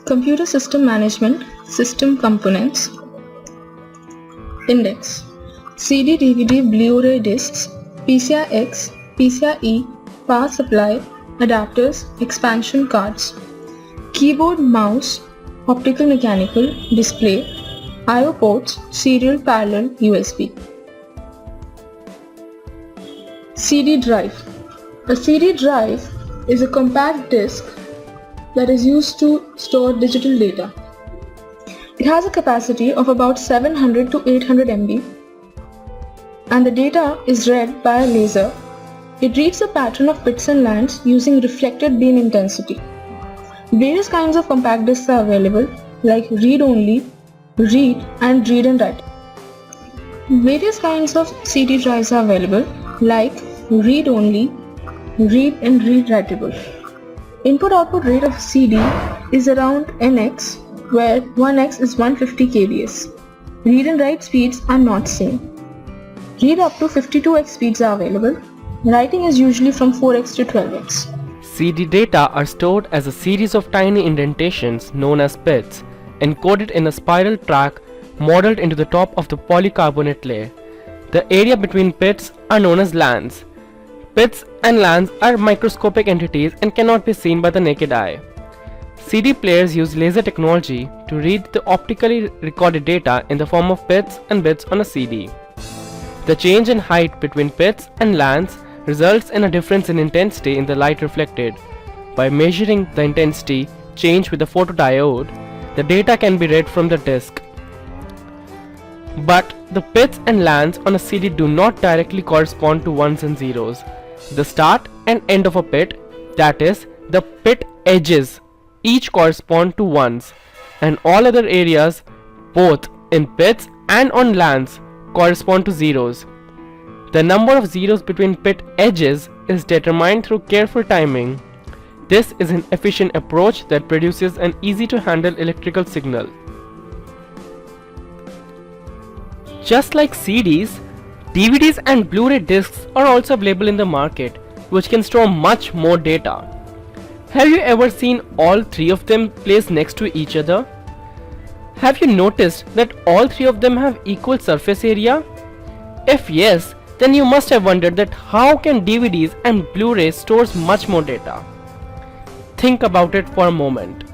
Computer System Management, System Components, Index, CD, DVD, Blu-ray discs, PCI-X, PCIe, power supply, adapters, expansion cards, keyboard, mouse, optical mechanical, display, I/O ports, serial, parallel, USB. CD drive. A CD drive is a compact disc that is used to store digital data. It has a capacity of about 700 to 800 MB and the data is read by a laser. It reads the pattern of bits and lines using reflected beam intensity. Various kinds of compact discs are available like read-only, read and read and write. Various kinds of CD drives are available like read-only, read and read-writable. Input-output rate of CD is around NX, where 1x is 150 kbs. Read and write speeds are not same. Read up to 52x speeds are available. Writing is usually from 4x to 12x. CD data are stored as a series of tiny indentations known as bits, encoded in a spiral track modeled into the top of the polycarbonate layer. The area between bits are known as LANs. Bits and LANs are microscopic entities and cannot be seen by the naked eye. CD players use laser technology to read the optically recorded data in the form of bits and bits on a CD. The change in height between bits and LANs results in a difference in intensity in the light reflected. By measuring the intensity change with a photodiode, the data can be read from the disc. But the bits and LANs on a CD do not directly correspond to ones and zeros. The start and end of a bit, that is, the bit edges, each correspond to ones, and all other areas, both in bits and on LANs, correspond to zeros. The number of zeros between bit edges is determined through careful timing. This is an efficient approach that produces an easy-to-handle electrical signal. Just like CDs, DVDs and Blu-ray discs are also available in the market, which can store much more data. Have you ever seen all three of them placed next to each other? Have you noticed that all three of them have equal surface area? If yes, then you must have wondered that how can DVDs and Blu-rays store much more data? Think about it for a moment,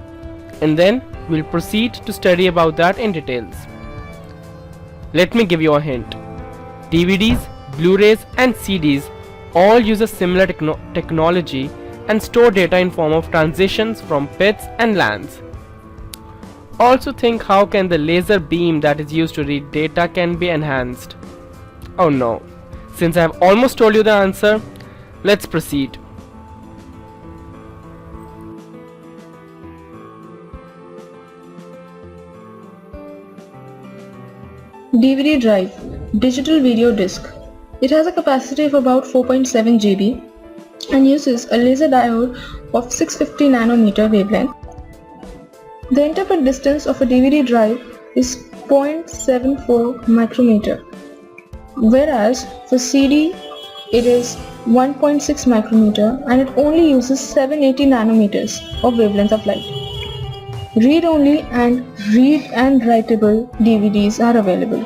and then we'll proceed to study about that in details. Let me give you a hint. DVDs, Blu-rays and CDs all use a similar technology and store data in form of transitions from bits and LANs. Also think how can the laser beam that is used to read data can be enhanced. Oh no, since I have almost told you the answer, let's proceed. DVD drive, digital video disc. It has a capacity of about 4.7 GB and uses a laser diode of 650 nanometer wavelength. The interpret distance of a DVD drive is 0.74 micrometer, whereas for CD it is 1.6 micrometer and it only uses 780 nanometers of wavelength of light. Read-only and read-and-writable DVDs are available.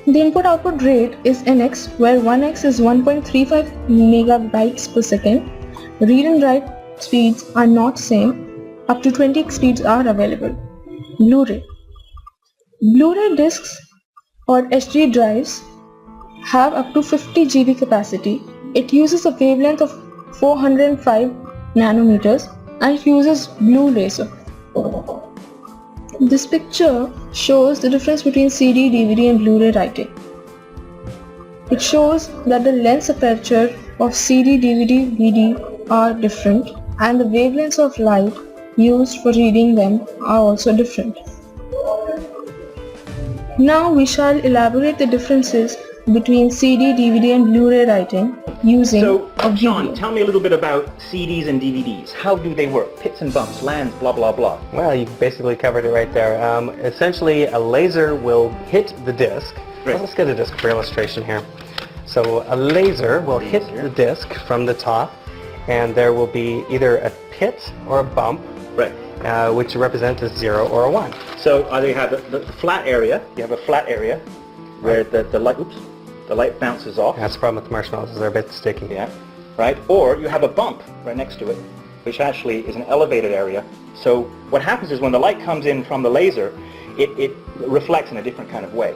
The input-output rate is NX, where 1x is 1.35 megabytes per second. Read and write speeds are not same. Up to 20x speeds are available. Blu-ray. Blu-ray discs or HD drives have up to 50 GB capacity. It uses a wavelength of 405 nanometers and it uses blue laser. This picture shows the difference between CD, DVD and Blu-ray writing. It shows that the lens aperture of CD, DVD, BD are different and the wavelengths of light used for reading them are also different. Now we shall elaborate the differences between CD, DVD and Blu-ray writing using a video. Sean, tell me a little bit about CDs and DVDs. How do they work? Pits and bumps, LANs, blah blah blah. Well, you basically covered it right there. Essentially, a laser will hit the disc. Right. Let's get a disc for illustration here. So a laser will hit the disc from the top, and there will be either a pit or a bump Right. which represents a 0 or a 1. So either you have the flat area, you have a flat area where the light bounces off. That's the problem with marshmallows, is they're a bit sticky. Yeah, right. Or you have a bump right next to it, which actually is an elevated area. So what happens is when the light comes in from the laser, it reflects in a different kind of way.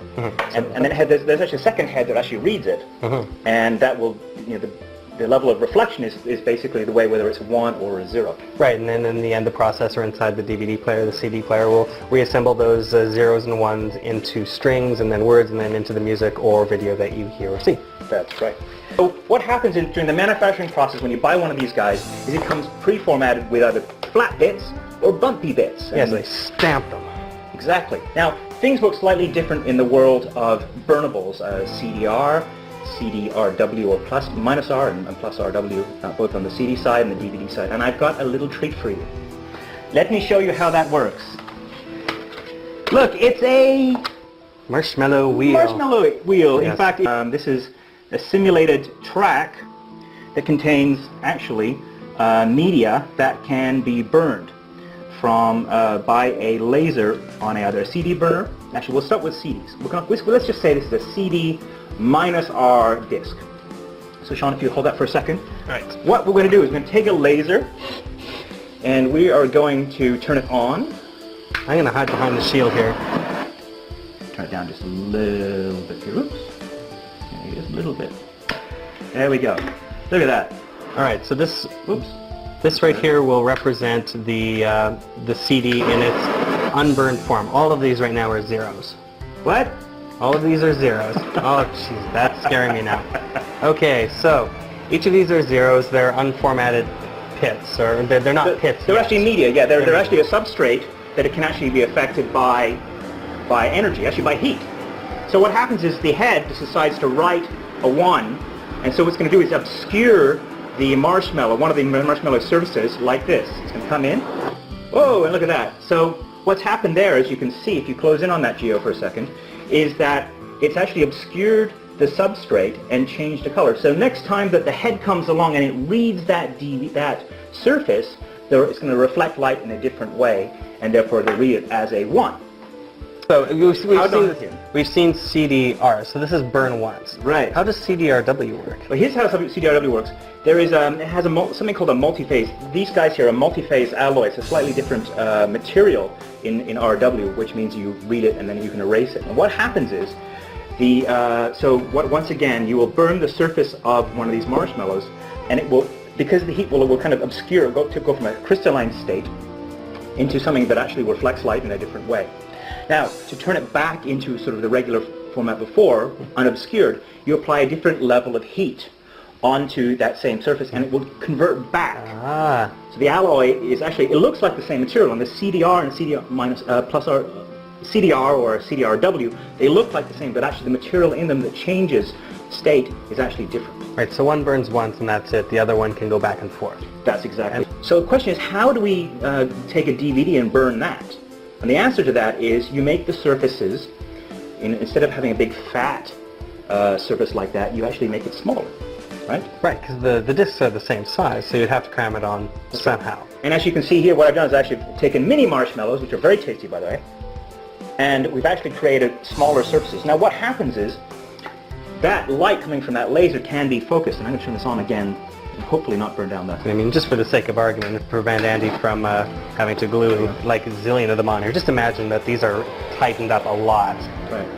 And then there's actually a second head that actually reads it, and that will, the level of reflection is basically the way whether it's a 1 or a 0. Right, and then in the end the processor inside the DVD player, the CD player, will reassemble those zeros and ones into strings and then words and then into the music or video that you hear or see. That's right. So what happens during the manufacturing process when you buy one of these guys is it comes pre-formatted with either flat bits or bumpy bits. Yes, they stamp them. Exactly. Now, things work slightly different in the world of burnables. CDR, CDRW, or plus, minus R and plus RW, both on the CD side and the DVD side. And I've got a little treat for you. Let me show you how that works. Look, it's a Marshmallow wheel. marshmallow wheel. Yes. In fact, this is a simulated track that contains actually media that can be burned from by a laser on either a CD burner. Actually, we'll start with CDs. Let's just say this is a CD minus R disc. So Sean, if you hold that for a second. All right. What we're going to do is we're going to take a laser and we are going to turn it on. I'm going to hide behind the shield here. Turn it down just a little bit here. Oops. Yeah, just a little bit. There we go. Look at that. All right, so this Oops. this right here will represent the CD in its unburned form. All of these right now are zeros. What? All of these are zeros. Oh, jeez, that's scaring me now. Okay, so each of these are zeros. They're unformatted pits, or they're not pits. They're yet. actually media. Yeah, they're actually a substrate that it can actually be affected by energy, actually by heat. So what happens is the head just decides to write a 1, and so what's going to do is obscure the marshmallow, one of the marshmallow surfaces, like this. It's going to come in. Whoa, and look at that. So what's happened there, as you can see, if you close in on that geo for a second, is that it's actually obscured the substrate and changed the color. So next time that the head comes along and it reads that surface, it's going to reflect light in a different way, and therefore they read it as a 1. So we've seen CDR, so this is burn once. Right. How does CDRW work? Well, here's how CDRW works. There is it has something called a multi-phase. These guys here are multi-phase alloy. It's a slightly different material in RW, which means you read it and then you can erase it. And what happens is once again you will burn the surface of one of these marshmallows, and it will, because the heat will kind of obscure, go from a crystalline state into something that actually reflects light in a different way. Now, to turn it back into sort of the regular format before, unobscured, you apply a different level of heat onto that same surface, and it will convert back. Ah. So the alloy is actually, it looks like the same material, and the CDR and CDR minus plus R, CDR or CDRW, they look like the same, but actually the material in them that changes state is actually different. Right, so one burns once and that's it. The other one can go back and forth. That's exactly. So the question is, how do we take a DVD and burn that? And the answer to that is you make the surfaces, instead of having a big fat surface like that, you actually make it smaller, right? Right, because the discs are the same size, so you'd have to cram it on somehow. And as you can see here, what I've done is actually taken mini marshmallows, which are very tasty, by the way, and we've actually created smaller surfaces. Now what happens is that light coming from that laser can be focused, and I'm going to turn this on again and hopefully not burn down that. I mean, just for the sake of argument, to prevent Andy from having to glue like a zillion of them on here, just imagine that these are tightened up a lot. Right.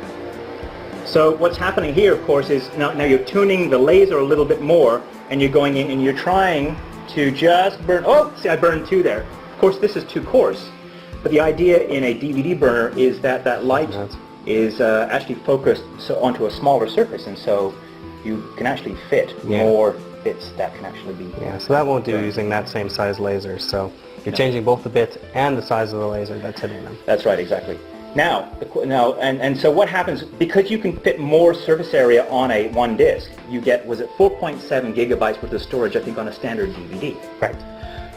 So what's happening here, of course, is now you're tuning the laser a little bit more, and you're going in and you're trying to just burn. Oh, see, I burned 2 there. Of course, this is too coarse. But the idea in a DVD burner is that that light is actually focused onto a smaller surface, and so you can actually fit more bits that can actually be. Yeah, so that won't do using that same size laser. So you're changing both the bits and the size of the laser that's hitting them. That's right, exactly. Now, so what happens, because you can fit more surface area on one disc, you get, was it 4.7 gigabytes worth of storage, I think, on a standard DVD. Right.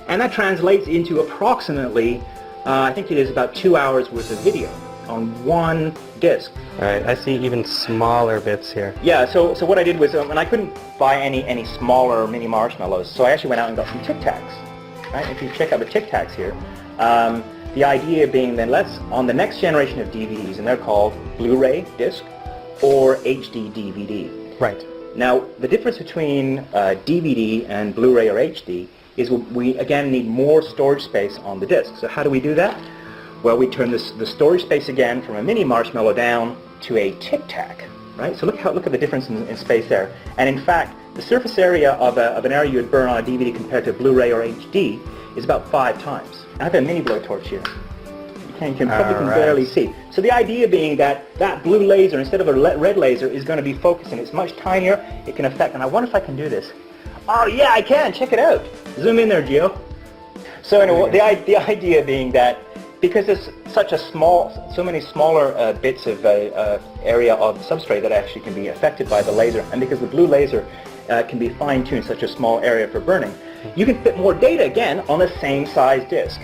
And that translates into approximately, I think it is about 2 hours worth of video on one disc. All right, I see even smaller bits here. Yeah, so what I did was, and I couldn't buy any smaller mini marshmallows, so I actually went out and got some Tic Tacs. Right? If you check out the Tic Tacs here, The idea being then on the next generation of DVDs, and they're called Blu-ray disc or HD DVD. Right. Now, the difference between DVD and Blu-ray or HD is we again need more storage space on the disc. So how do we do that? Well, we turn the storage space again from a mini marshmallow down to a Tic Tac, right? So look at the difference in space there. And in fact, the surface area of an area you would burn on a DVD compared to Blu-ray or HD is about 5 times. I have a mini blowtorch here. You can probably barely see. So the idea being that blue laser, instead of a red laser, is going to be focusing. It's much tinier. It can affect, and I wonder if I can do this. Oh yeah, I can. Check it out. Zoom in there, Gio. So anyway, the idea being that because there's so many smaller bits of area of substrate that actually can be affected by the laser, and because the blue laser can be fine-tuned such a small area for burning, you can fit more data again on the same size disk.